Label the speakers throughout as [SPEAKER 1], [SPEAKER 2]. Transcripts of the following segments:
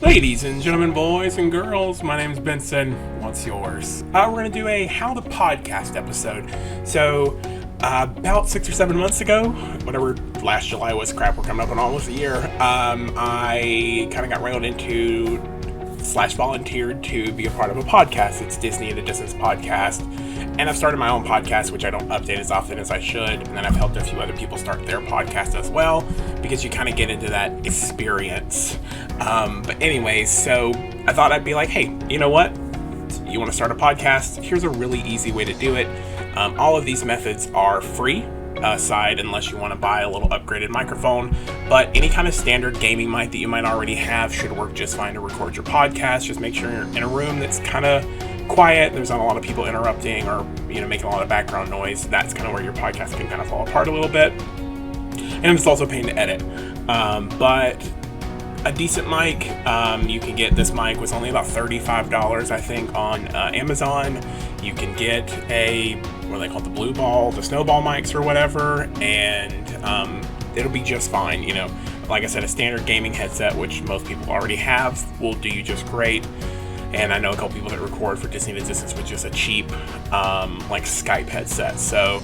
[SPEAKER 1] Ladies and gentlemen, boys and girls, my name's Benson. What's yours? We're going to do a How to Podcast episode. So, about 6 or 7 months ago, whatever last July was, crap, we're coming up on almost a year, I kind of got wrangled into / volunteered to be a part of a podcast. It's Disney at a Distance podcast. And I've started my own podcast, which I don't update as often as I should. And then I've helped a few other people start their podcast as well, because you kind of get into that experience. But anyways, so I thought I'd be like, hey, you know what? You want to start a podcast? Here's a really easy way to do it. All of these methods are free, aside unless you want to buy a little upgraded microphone. But any kind of standard gaming mic that you might already have should work just fine to record your podcast. Just make sure you're in a room that's kind of quiet, there's not a lot of people interrupting or making a lot of background noise. That's kind of where your podcast can kind of fall apart a little bit, and it's also a pain to edit. But a decent mic, you can get. This mic was only about $35, I think, on Amazon. You can get what they call the blue ball, the snowball mics or whatever, and it'll be just fine. Like I said, a standard gaming headset, which most people already have, will do you just great. And I know a couple people that record for Disney at a Distance with just a cheap, Skype headset. So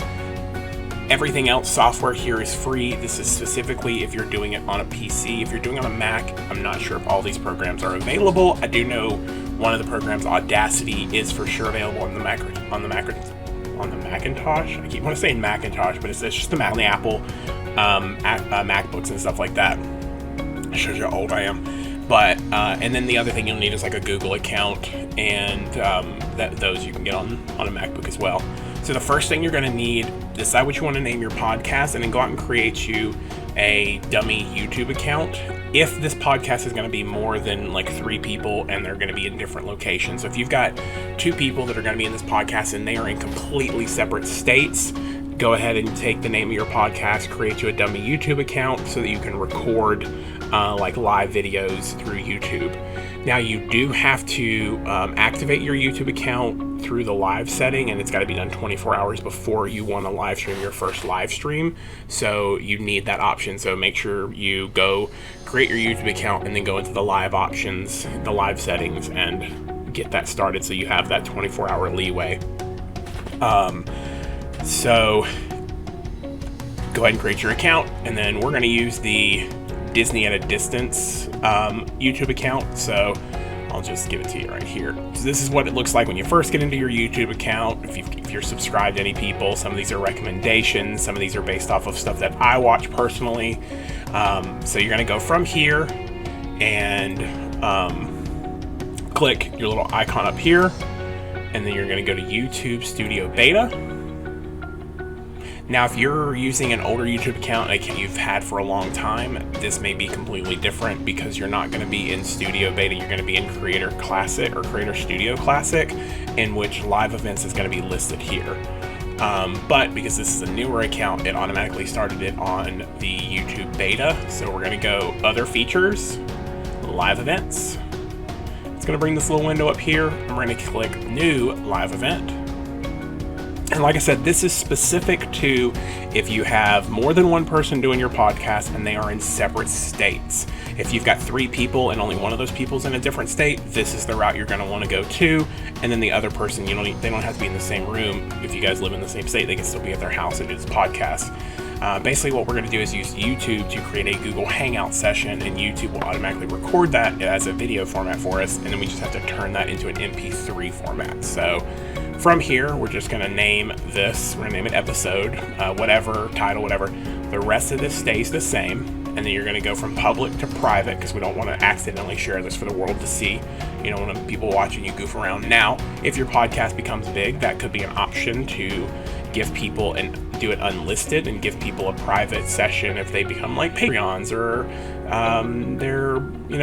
[SPEAKER 1] everything else, software here is free. This is specifically if you're doing it on a PC. If you're doing it on a Mac, I'm not sure if all these programs are available. I do know one of the programs, Audacity, is for sure available on the Macintosh. I keep wanting to say Macintosh, but it's just the Mac on the Apple MacBooks and stuff like that. It shows you how old I am. But, and then the other thing you'll need is like a Google account, and those you can get on a MacBook as well. So the first thing you're going to need, decide what you want to name your podcast, and then go out and create you a dummy YouTube account. If this podcast is going to be more than 3 people and they're going to be in different locations. So if you've got 2 people that are going to be in this podcast and they are in completely separate states, go ahead and take the name of your podcast, create you a dummy YouTube account so that you can record live videos through YouTube. Now you do have to activate your YouTube account through the live setting, and it's got to be done 24 hours before you want to live stream your first live stream. So you need that option. So make sure you go create your YouTube account and then go into the live options, the live settings, and get that started so you have that 24-hour leeway. So go ahead and create your account, and then we're going to use the Disney at a Distance YouTube account. So I'll just give it to you right here. So this is what it looks like when you first get into your YouTube account. If you're subscribed to any people, some of these are recommendations, some of these are based off of stuff that I watch personally. So you're going to go from here and click your little icon up here, and then you're going to go to YouTube Studio Beta. Now, if you're using an older YouTube account like you've had for a long time, this may be completely different because you're not going to be in Studio Beta. You're going to be in Creator Classic or Creator Studio Classic, in which live events is going to be listed here. But because this is a newer account, it automatically started it on the YouTube Beta. So we're going to go Other Features, Live Events. It's going to bring this little window up here. And we're going to click New Live Event. And like I said, this is specific to if you have more than one person doing your podcast and they are in separate states. If you've got 3 people and only one of those people's in a different state, this is the route you're going to want to go to. And then the other person, they don't have to be in the same room. If you guys live in the same state, they can still be at their house and do this podcast. Basically what we're going to do is use YouTube to create a Google Hangout session, and YouTube will automatically record that as a video format for us, and then we just have to turn that into an MP3 format. So from here, we're just going to name this, we're going to name it episode, whatever, title, whatever. The rest of this stays the same, and then you're going to go from public to private because we don't want to accidentally share this for the world to see. You don't want people watching you goof around. Now, if your podcast becomes big, that could be an option to give people and do it unlisted and give people a private session if they become like Patreons or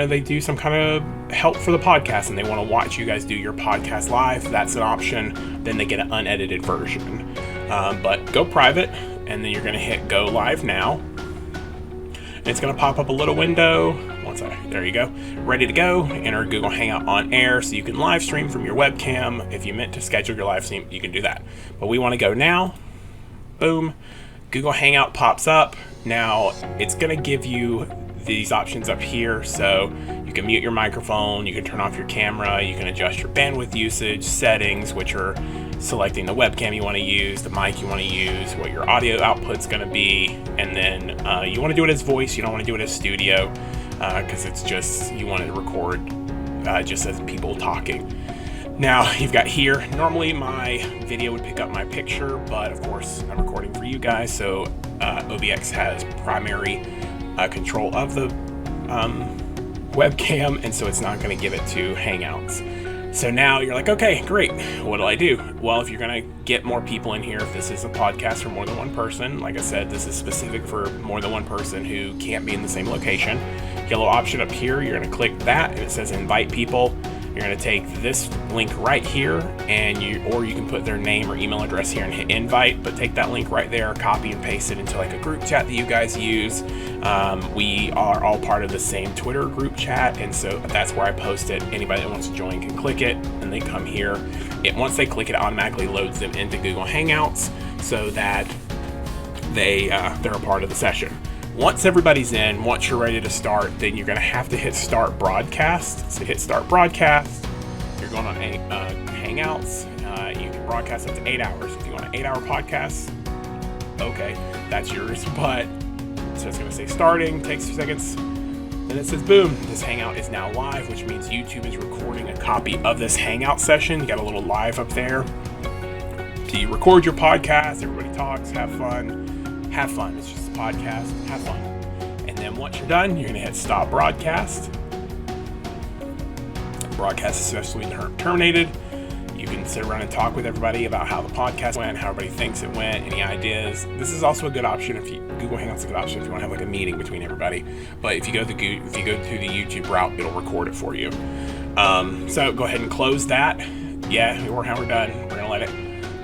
[SPEAKER 1] they do some kind of help for the podcast and they want to watch you guys do your podcast live. That's an option. Then they get an unedited version. But go private, and then you're going to hit Go Live Now. And it's going to pop up a little window. There you go. Ready to go. Enter Google Hangout on air so you can live stream from your webcam. If you meant to schedule your live stream, you can do that. But we want to go now. Boom. Google Hangout pops up. Now it's going to give you these options up here. So you can mute your microphone, you can turn off your camera, you can adjust your bandwidth usage, settings, which are selecting the webcam you want to use, the mic you want to use, what your audio output's going to be, and then you want to do it as voice, you don't want to do it as studio, because it's just, you want to record just as people talking. Now you've got here, normally my video would pick up my picture, but of course I'm recording for you guys, so OBX has primary control of the webcam, and so it's not going to give it to Hangouts. So now you're like, okay, great, what do I do? Well, if you're going to get more people in here, if this is a podcast for more than one person, like I said, this is specific for more than one person who can't be in the same location. Yellow option up here, you're going to click that, and it says invite people. You're going to take this link right here, and you can put their name or email address here and hit invite, but take that link right there, copy and paste it into like a group chat that you guys use. We are all part of the same Twitter group chat, and so that's where I post it. Anybody that wants to join can click it, and they come here. Once they click it, automatically loads them into Google Hangouts so that they're a part of the session. Once everybody's in, once you're ready to start, then you're going to have to hit start broadcast. So hit start broadcast. You're going on Hangouts. You can broadcast up to 8 hours. If you want an 8-hour podcast, okay, that's yours. But so it's going to say starting, takes 2 seconds. Then it says boom, this Hangout is now live, which means YouTube is recording a copy of this Hangout session. You got a little live up there. So you record your podcast, everybody talks, have fun. Have fun. It's just a podcast. Have fun. And then once you're done, you're going to hit stop broadcast. Broadcast is successfully terminated. You can sit around and talk with everybody about how the podcast went, how everybody thinks it went, any ideas. This is also a good option Google Hangouts is a good option if you want to have like a meeting between everybody. But if you go through the YouTube route, it'll record it for you. So go ahead and close that. Yeah, we're done. We're going to let it.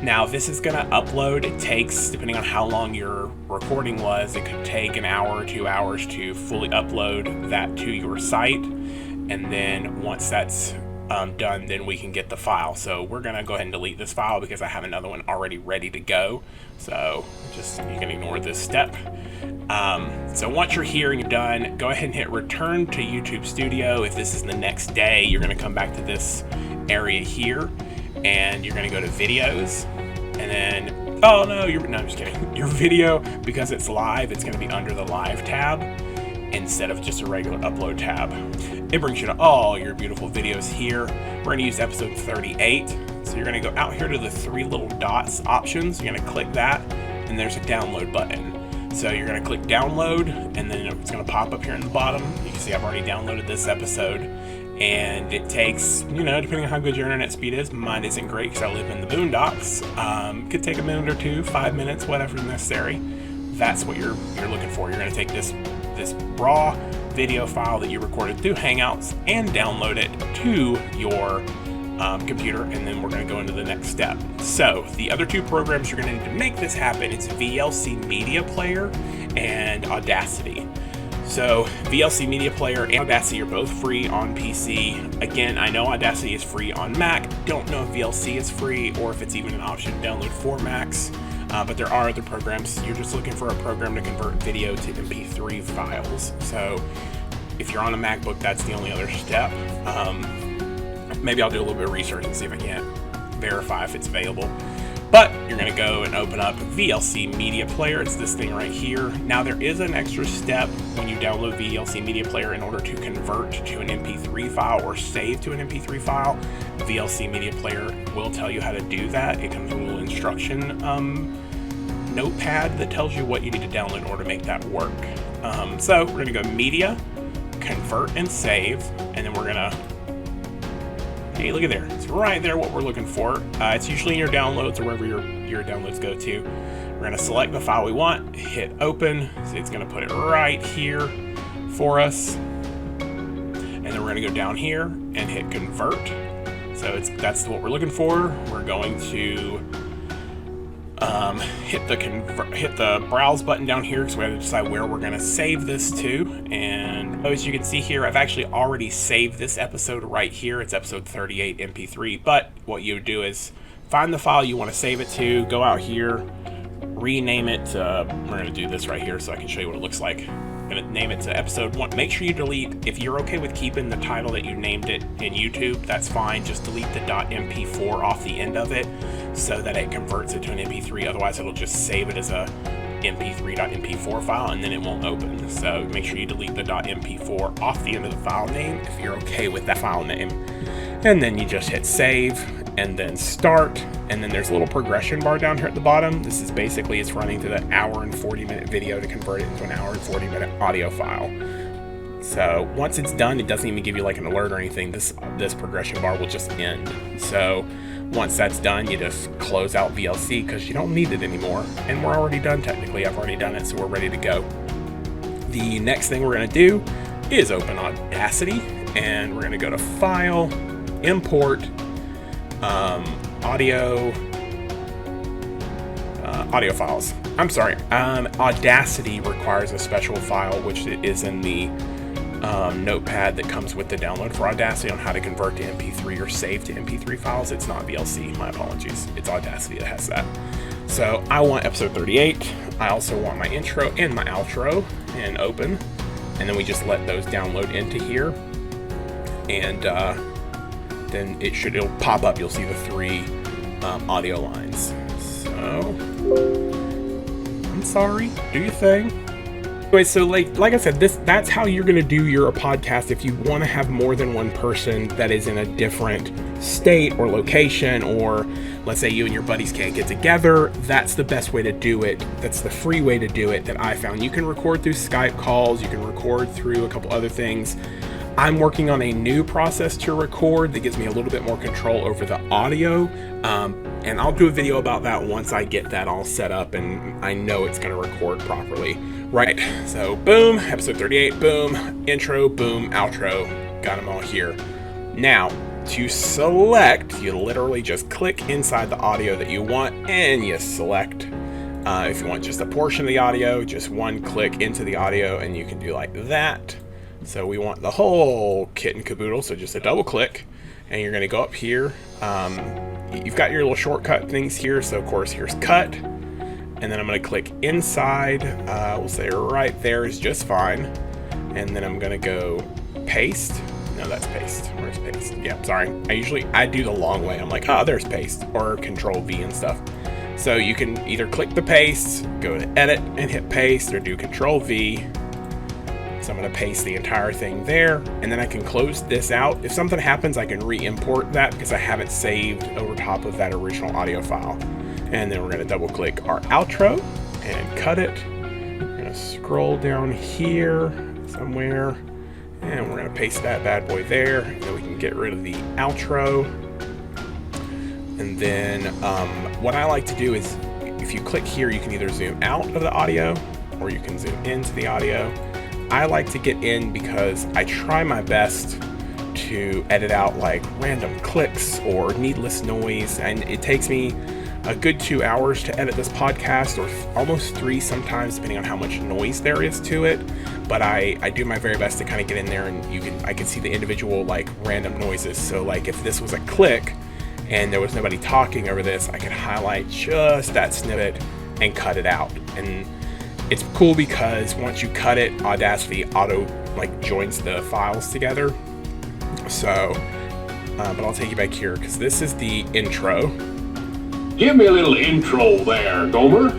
[SPEAKER 1] Now this is going to upload. It takes, depending on how long your recording was, it could take an hour or 2 hours to fully upload that to your site. And then once that's done, then we can get the file. So we're going to go ahead and delete this file because I have another one already ready to go. So you can ignore this step. So once you're here and you're done, go ahead and hit return to YouTube Studio. If this is the next day, you're going to come back to this area here. And you're going to go to videos, and then, I'm just kidding. Your video, because it's live, it's going to be under the live tab instead of just a regular upload tab. It brings you to all your beautiful videos here. We're going to use episode 38. So you're going to go out here to the 3 little dots options. You're going to click that, and there's a download button. So you're going to click download, and then it's going to pop up here in the bottom. You can see I've already downloaded this episode. And it takes, depending on how good your internet speed is, mine isn't great because I live in the boondocks. Could take a minute or 2, 5 minutes, whatever is necessary. That's what you're looking for. You're going to take this raw video file that you recorded through Hangouts and download it to your computer, and then we're going to go into the next step. So the other 2 programs you're going to need to make this happen is VLC Media Player and Audacity. So VLC Media Player and Audacity are both free on PC. Again, I know Audacity is free on Mac. Don't know if VLC is free or if it's even an option to download for Macs. But there are other programs. You're just looking for a program to convert video to MP3 files. So if you're on a MacBook, that's the only other step. Maybe I'll do a little bit of research and see if I can't verify if it's available. But you're going to go and open up VLC Media Player. It's this thing right here. Now there is an extra step when you download VLC Media Player in order to convert to an MP3 file or save to an MP3 file. VLC Media Player will tell you how to do that. It comes with a little instruction notepad that tells you what you need to download in order to make that work. So we're going to go Media, Convert and Save, and then we're going to hey, look at there. It's right there what we're looking for. It's usually in your downloads or wherever your downloads go to. We're going to select the file we want, hit open. So it's going to put it right here for us. And then we're going to go down here and hit convert. So that's what we're looking for. We're going to hit the browse button down here because we have to decide where we're going to save this to. And as you can see here, I've actually already saved this episode right here. It's episode 38 MP3. But what you would do is find the file you want to save it to, go out here, rename it. We're going to do this right here so I can show you what it looks like. going to name it to episode 1. Make sure you delete, if you're okay with keeping the title that you named it in YouTube, that's fine. Just delete the .mp4 off the end of it so that it converts it to an MP3. Otherwise, it'll just save it as a mp3.mp4 file and then it won't open. So make sure you delete the .mp4 off the end of the file name if you're okay with that file name. And then you just hit save and then start, and then there's a little progression bar down here at the bottom. This is basically, it's running through the hour and 40-minute video to convert it into an hour and 40-minute audio file. So once it's done, it doesn't even give you like an alert or anything. This progression bar will just end. So once that's done, you just close out VLC because you don't need it anymore. And we're already done technically. I've already done it, so we're ready to go. The next thing we're going to do is open Audacity, and we're going to go to File, Import, audio files. I'm sorry. Audacity requires a special file, which is in the notepad that comes with the download for Audacity on how to convert to MP3 or save to MP3 files. It's not VLC, my apologies. It's Audacity that has that. So I want episode 38. I also want my intro and my outro, and open. And then we just let those download into here. And then it'll pop up. You'll see the 3 audio lines. So I'm sorry, do your thing. Anyway, so like I said, that's how you're gonna do your podcast if you want to have more than one person that is in a different state or location, or let's say you and your buddies can't get together. That's the best way to do it. That's the free way to do it that I found. You can record through Skype calls, you can record through a couple other things. I'm working on a new process to record that gives me a little bit more control over the audio, and I'll do a video about that once I get that all set up and I know it's going to record properly. Right, so boom, episode 38, boom, intro, boom, outro, got them all here. Now, to select, you literally just click inside the audio that you want and you select. If you want just a portion of the audio, just one click into the audio and you can do like that. So we want the whole kit and caboodle, so just a double click, and you're going to go up here. You've got your little shortcut things here, so of course here's cut, and then I'm going to click inside. We'll say right there is just fine, and then I'm going to go paste. No, that's paste. Where's paste? Yeah, sorry. I do the long way. I'm like, there's paste, or Control V and stuff. So you can either click the paste, go to edit and hit paste, or do Control V. So I'm going to paste the entire thing there, and then I can close this out. If something happens, I can re-import that because I have it saved over top of that original audio file. And then we're going to double click our outro and cut it. We're going to scroll down here somewhere, and we're going to paste that bad boy there. And then we can get rid of the outro. And then what I like to do is, if you click here, you can either zoom out of the audio or you can zoom into the audio. I like to get in because I try my best to edit out like random clicks or needless noise, and it takes me a good 2 hours to edit this podcast, or almost 3 sometimes, depending on how much noise there is to it. But I do my very best to kind of get in there, and I can see the individual like random noises. So like if this was a click and there was nobody talking over this, I could highlight just that snippet and cut it out. And it's cool because once you cut it, Audacity auto joins the files together. So, but I'll take you back here because this is the intro.
[SPEAKER 2] Give me a little intro there, Gomer.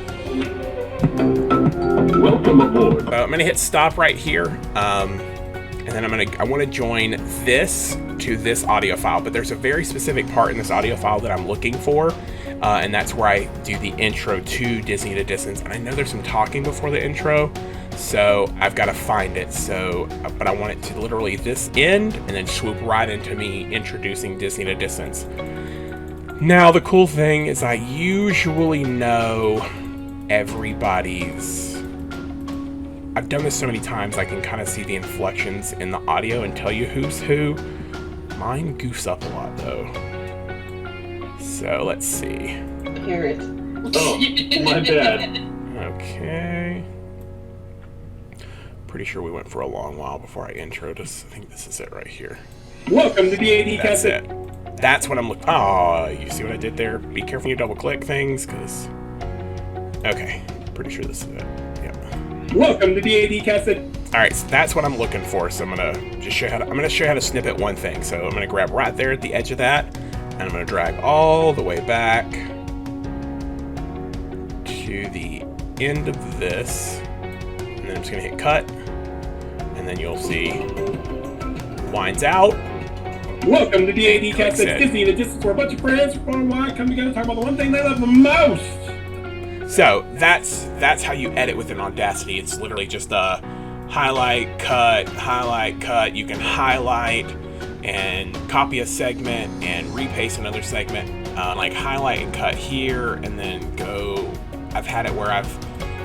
[SPEAKER 2] Welcome aboard.
[SPEAKER 1] I'm gonna hit stop right here, and then I want to join this to this audio file. But there's a very specific part in this audio file that I'm looking for. And that's where I do the intro to Disney to Distance. And I know there's some talking before the intro, so I've got to find it. So, but I want it to literally this end and then swoop right into me introducing Disney to Distance. Now, the cool thing is I usually know everybody's. I've done this so many times, I can kind of see the inflections in the audio and tell you who's who. Mine goofs up a lot, though. So let's see.
[SPEAKER 3] Parrot.
[SPEAKER 2] Oh, my bad.
[SPEAKER 1] Okay. Pretty sure we went for a long while before I introed us. I think this is it right here.
[SPEAKER 2] Welcome to the AD
[SPEAKER 1] That's
[SPEAKER 2] Cassette.
[SPEAKER 1] it. That's what I'm looking. Oh, you see what I did there? Be careful when you double click things, because. Okay, pretty sure this is it. Yep.
[SPEAKER 2] Welcome to the AD Cassette.
[SPEAKER 1] All right, so that's what I'm looking for. So I'm gonna show you how to snippet one thing. So I'm gonna grab right there at the edge of that, and I'm gonna drag all the way back to the end of this, and then I'm just gonna hit cut, and then you'll see winds out.
[SPEAKER 2] Welcome to DAD Cast at Disney, the distance where a bunch of friends from far and wide come together to talk about the one thing they love the most.
[SPEAKER 1] So that's how you edit within Audacity. It's literally just a highlight, cut. You can highlight and copy a segment and repaste another segment, like highlight and cut here, and then go. I've had it where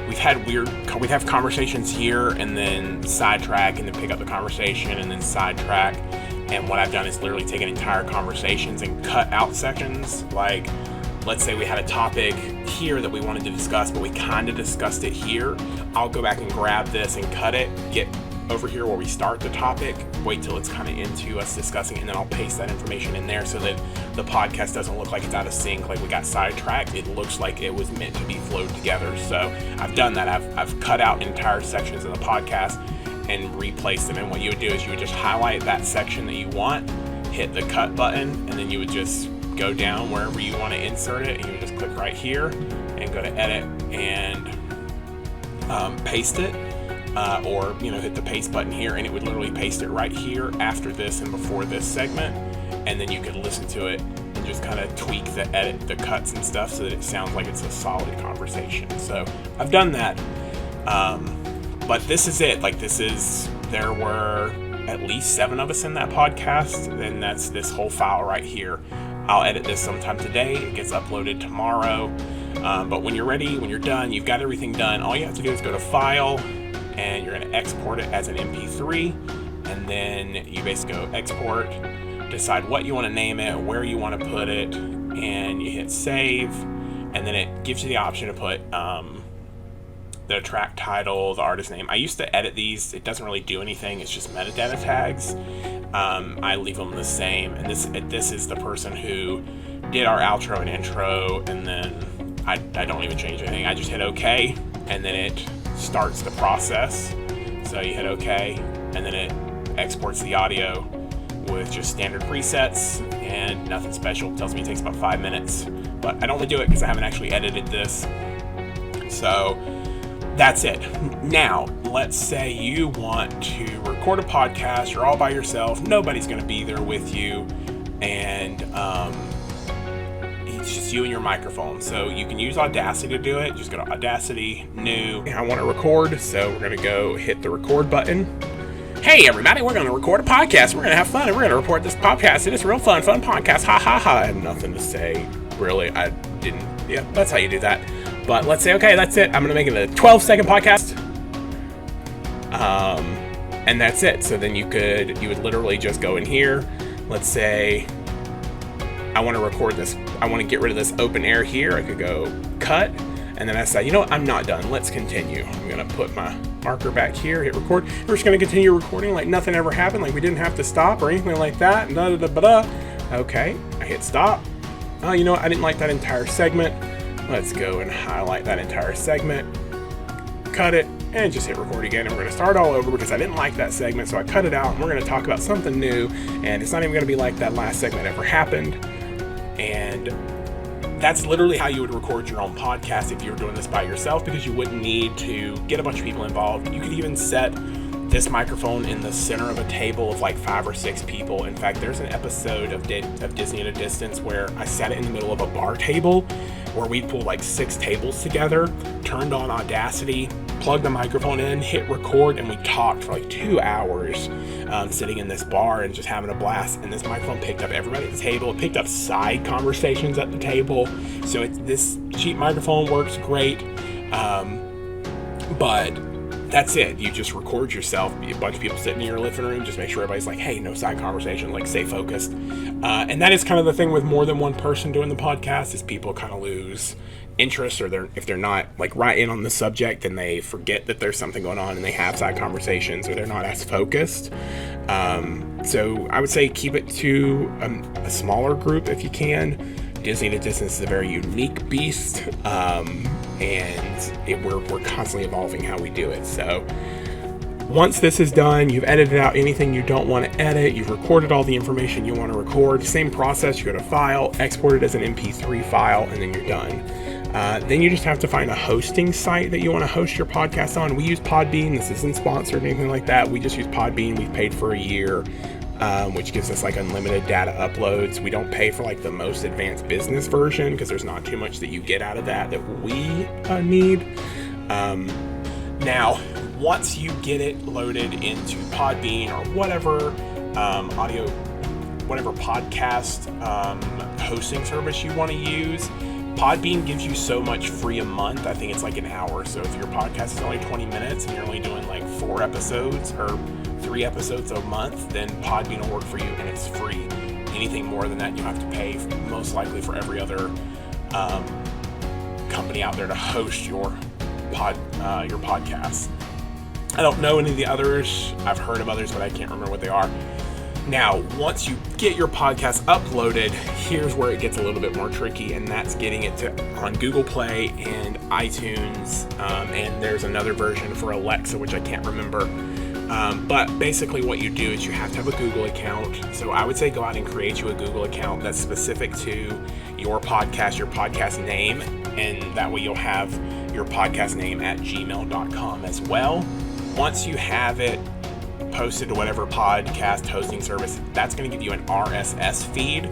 [SPEAKER 1] we have conversations here and then sidetrack and then pick up the conversation and then sidetrack. And what I've done is literally taken entire conversations and cut out sections. Like, let's say we had a topic here that we wanted to discuss, but we kind of discussed it here. I'll go back and grab this and cut it, get over here where we start the topic, wait till it's kind of into us discussing it, and then I'll paste that information in there so that the podcast doesn't look like it's out of sync, like we got sidetracked. It looks like it was meant to be flowed together. So I've done that. I've cut out entire sections of the podcast and replace them. And what you would do is you would just highlight that section that you want, hit the cut button, and then you would just go down wherever you want to insert it, and you would just click right here and go to edit and paste it, or hit the paste button here, and it would literally paste it right here after this and before this segment, and then you could listen to it and just kind of tweak the cuts and stuff so that it sounds like it's a solid conversation. So I've done that. But this is it. There were at least 7 of us in that podcast, and that's this whole file right here. I'll edit this sometime today. It gets uploaded tomorrow. But when you're ready, when you're done, you've got everything done. All you have to do is go to File, and you're going to export it as an MP3. And then you basically go Export, decide what you want to name it, where you want to put it, and you hit Save. And then it gives you the option to put the track title, the artist name. I used to edit these. It doesn't really do anything. It's just metadata tags. I leave them the same. And this is the person who did our outro and intro, and then I don't even change anything. I just hit OK, and then it starts the process. So you hit OK, and then it exports the audio with just standard presets and nothing special. It tells me it takes about 5 minutes, but I don't want to do it because I haven't actually edited this. So that's it. Now, let's say you want to record a podcast, you're all by yourself, nobody's going to be there with you, and it's just you and your microphone. So you can use Audacity to do it. Just go to Audacity, New. I want to record, so we're going to go hit the record button. Hey everybody, we're going to record a podcast. We're going to have fun, and we're going to report this podcast. It is a real fun podcast. Ha ha ha. I have nothing to say, really. Yeah, that's how you do that. But let's say, okay, that's it. I'm going to make it a 12-second podcast. And that's it. So then you would literally just go in here. Let's say I want to record this. I want to get rid of this open air here. I could go cut. And then I say, you know what? I'm not done. Let's continue. I'm going to put my marker back here, hit record. We're just going to continue recording like nothing ever happened. Like we didn't have to stop or anything like that. Okay. I hit stop. Oh, you know what? I didn't like that entire segment. Let's go and highlight that entire segment, cut it, and just hit record again. And we're going to start all over because I didn't like that segment, so I cut it out, and we're going to talk about something new, and it's not even going to be like that last segment ever happened. And that's literally how you would record your own podcast if you were doing this by yourself, because you wouldn't need to get a bunch of people involved. You could even set this microphone in the center of a table of like 5 or 6 people. In fact, there's an episode of Disney at a Distance where I sat it in the middle of a bar table where we'd pull like 6 tables together, turned on Audacity, plugged the microphone in, hit record, and we talked for like 2 hours sitting in this bar and just having a blast. And this microphone picked up everybody at the table. It picked up side conversations at the table. So this cheap microphone works great. But that's it. You just record yourself, a bunch of people sitting in your living room, just make sure everybody's like, hey, no side conversation, like stay focused. And that is kind of the thing with more than one person doing the podcast, is people kind of lose interest, or if they're not like right in on the subject, then they forget that there's something going on and they have side conversations, or they're not as focused. So I would say keep it to a smaller group if you can. Disney at a Distance is a very unique beast, and we're constantly evolving how we do it. So Once this is done, you've edited out anything you don't want to edit, you've recorded all the information you want to record. Same process, you go to File, export it as an MP3 file, and then you're done. Then you just have to find a hosting site that you want to host your podcast on. We use Podbean. This isn't sponsored or anything like that. We just use Podbean. We've paid for a year, which gives us like unlimited data uploads. We don't pay for like the most advanced business version because there's not too much that you get out of that we need. Now, once you get it loaded into Podbean or whatever whatever podcast hosting service you want to use, Podbean gives you so much free a month. I think it's like an hour. So if your podcast is only 20 minutes and you're only doing like 4 episodes or 3 episodes a month, then Podbean will work for you and it's free. Anything more than that, you have to pay most likely for every other company out there to host your podcast. I don't know any of the others. I've heard of others, but I can't remember what they are. Now, once you get your podcast uploaded, here's where it gets a little bit more tricky, and that's getting it on Google Play and iTunes, and there's another version for Alexa, which I can't remember. But basically what you do is you have to have a Google account. So I would say go out and create you a Google account that's specific to your podcast name, and that way you'll have your podcast name at gmail.com as well. Once you have it posted to whatever podcast hosting service, that's going to give you an RSS feed.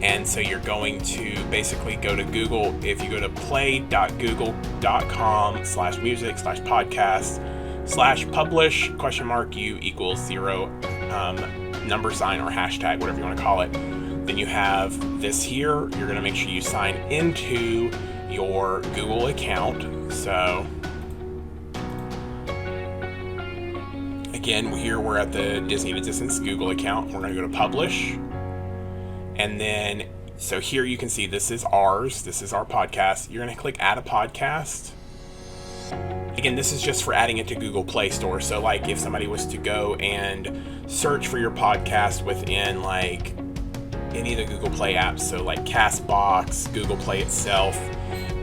[SPEAKER 1] And so you're going to basically go to Google. If you go to play.google.com/music/podcast/publish $u equals 0 $sign or hashtag, whatever you want to call it, then you have this here. You're going to make sure you sign into your Google account. So again, here we're at the Disney at a Distance Google account. We're going to go to Publish. And then, so here you can see this is ours. This is our podcast. You're going to click Add a Podcast. Again, this is just for adding it to Google Play Store. So like if somebody was to go and search for your podcast within like any of the Google Play apps, so like Castbox, Google Play itself,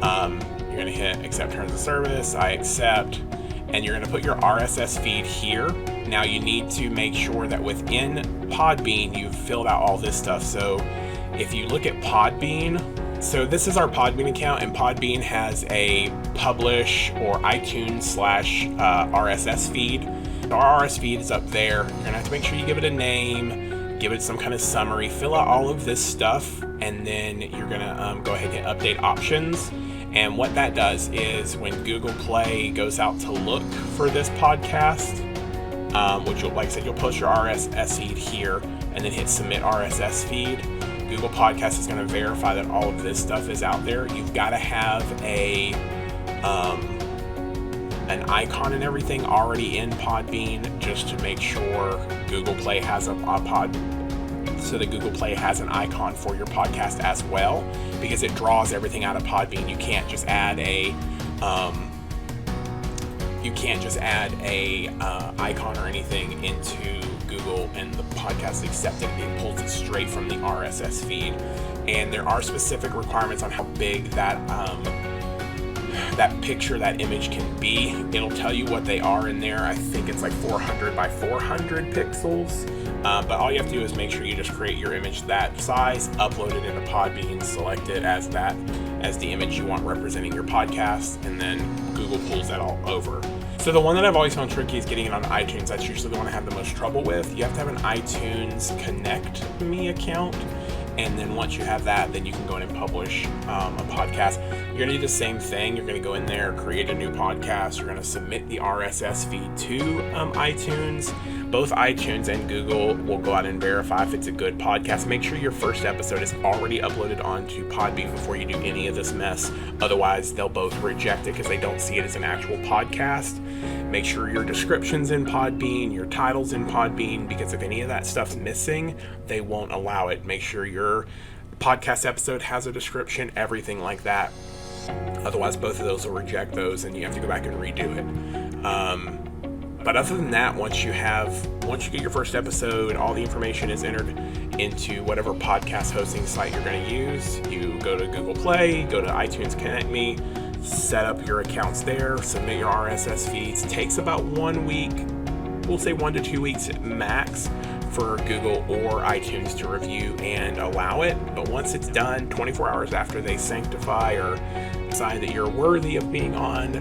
[SPEAKER 1] you're going to hit Accept Terms of Service, I accept, and you're going to put your RSS feed here. Now you need to make sure that within Podbean you've filled out all this stuff. So if you look at Podbean, so this is our Podbean account, and Podbean has a publish or iTunes /RSS feed. Our RSS feed is up there. You're going to have to make sure you give it a name, give it some kind of summary, fill out all of this stuff, and then you're going to go ahead and hit Update Options. And what that does is when Google Play goes out to look for this podcast, which like I said, you'll post your RSS feed here and then hit Submit RSS feed. Google Podcast is going to verify that all of this stuff is out there. You've got to have an icon and everything already in Podbean just to make sure Google Play has so that Google Play has an icon for your podcast as well, because it draws everything out of Podbean. You can't just add a icon or anything into Google and the podcast accepted. It pulls it straight from the RSS feed, and there are specific requirements on how big that picture, that image can be. It'll tell you what they are in there. I think it's like 400 by 400 pixels. But all you have to do is make sure you just create your image that size, upload it into Podbean, select it as the image you want representing your podcast, and then Google pulls that all over. So the one that I've always found tricky is getting it on iTunes. That's usually the one I have the most trouble with. You have to have an iTunes Connect Me account. And then once you have that, then you can go in and publish a podcast. You're going to do the same thing. You're going to go in there, create a new podcast. You're going to submit the RSS feed to iTunes. Both iTunes and Google will go out and verify if it's a good podcast. Make sure your first episode is already uploaded onto Podbean before you do any of this mess. Otherwise, they'll both reject it because they don't see it as an actual podcast. Make sure your description's in Podbean, your title's in Podbean, because if any of that stuff's missing, they won't allow it. Make sure your podcast episode has a description, everything like that. Otherwise, both of those will reject those, and you have to go back and redo it. But other than that, once you get your first episode, all the information is entered into whatever podcast hosting site you're going to use. You go to Google Play, go to iTunes Connect Me, set up your accounts there, submit your RSS feeds. It takes about 1 week, we'll say 1 to 2 weeks max for Google or iTunes to review and allow it. But once it's done, 24 hours after they sanctify or decide that you're worthy of being on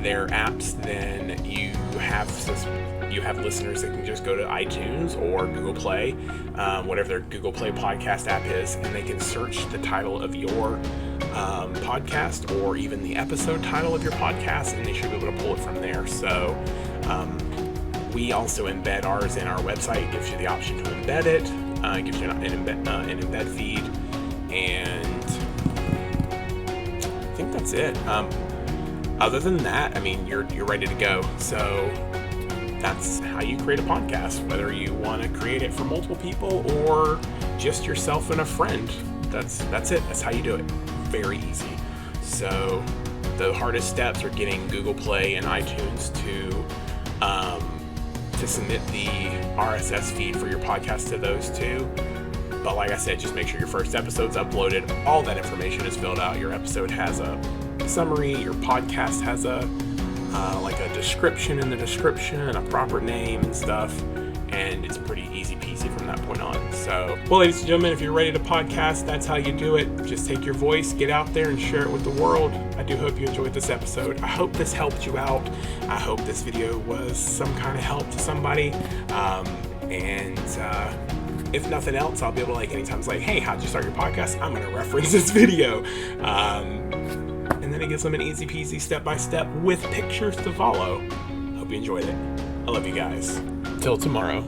[SPEAKER 1] their apps, then you have listeners that can just go to iTunes or Google Play, whatever their Google Play podcast app is, and they can search the title of your podcast or even the episode title of your podcast, and they should be able to pull it from there. So we also embed ours in our website. It gives you the option to embed it. It gives you an embed feed, and I think that's it. Other than that, I mean, you're ready to go. So that's how you create a podcast, whether you want to create it for multiple people or just yourself and a friend. That's it. That's how you do it. Very easy. So the hardest steps are getting Google Play and iTunes to submit the RSS feed for your podcast to those two. But like I said, just make sure your first episode's uploaded. All that information is filled out. Your episode has a summary. Your podcast has a description in the description, a proper name and stuff, and it's pretty easy peasy from that point on. So, well, ladies and gentlemen, if you're ready to podcast, that's how you do it. Just take your voice, get out there, and share it with the world. I do hope you enjoyed this episode. I hope this helped you out. I hope this video was some kind of help to somebody. If nothing else, I'll be able to, anytime it's hey, how'd you start your podcast? I'm going to reference this video. And then it gives them an easy peasy step-by-step with pictures to follow. Hope you enjoyed it. I love you guys. Till tomorrow.